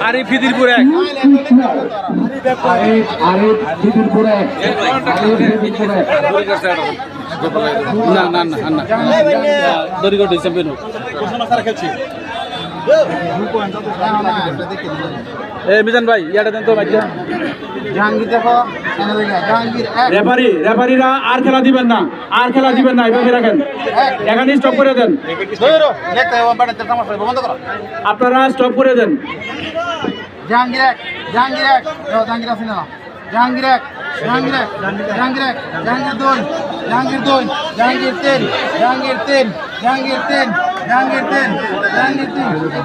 আরিফ খিদিরপুর এক না না না না দরিগড় চ্যাম্পিয়ন মিজান ভাই ইয়াটা দেন তো জাহাঙ্গীর দেখো রেফারিরা আর খেলা দিবেন না এইভাবে রাখেন এখানে স্টপ করে দেন আপনারা স্টপ করে দেন জাহাঙ্গীর আছে না জাহাঙ্গীর দুই জাহাঙ্গীর তিন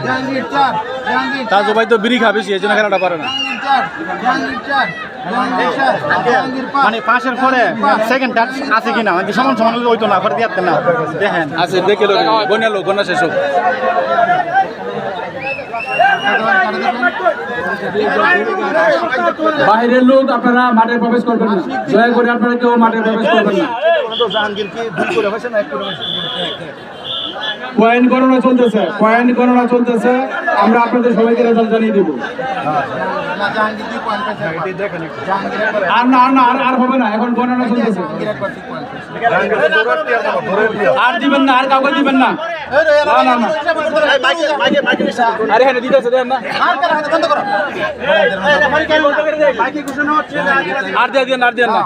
জাহাঙ্গীর চার তাজু ভাই তো বিড়ি খাবে এই জন্য খেলাটা পারে না মানে পাশের পরে সেকেন্ড টাচ আছে কিনা মানে সমান সমান হইতো না করে দিতে না দেখেন আছে দেখে লোক গনা শেষ হোক বাইরের লোক আপনারা মাঠে প্রবেশ করবেন না দয়া করে আপনারা কেউ মাঠে প্রবেশ করবেন না পয়েন্ট গণনা চলতেছে আমরা আপনাদের সবাইকে রেজাল্ট জানিয়ে দেবো আর হবে না এখন গণনা চলতেছে আর দিবেন না আর কাউকে দিবেন না আরে হ্যাঁ দিতেছে দেন না আর দিয়ে না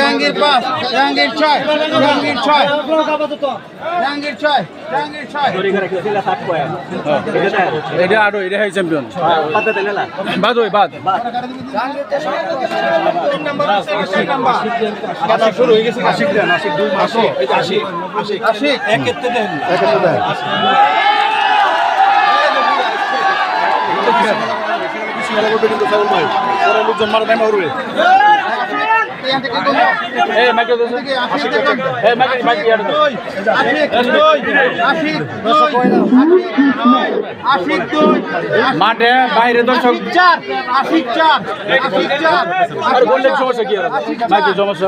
জাহাঙ্গীর পাঁচ জাহাঙ্গীর ছয় এটা আরো এটা হয় চ্যাম্পিয়ন বাদ ওই বাদ শুরু হয়ে গেছে আশিক লোকজন মারা নেমে উড়বে মাঠে বাইরে দর্শক সমস্যা কি সমস্যা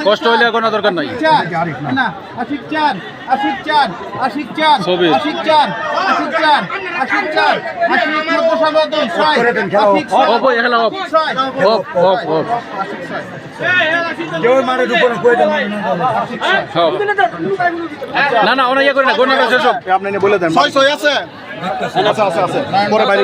কষ্ট হইলে কোনো দরকার নাই না ওরা ইয়ে করে না গণনা শেষ হোক আপনি বলে দেন 6 আছে পরে বাইরে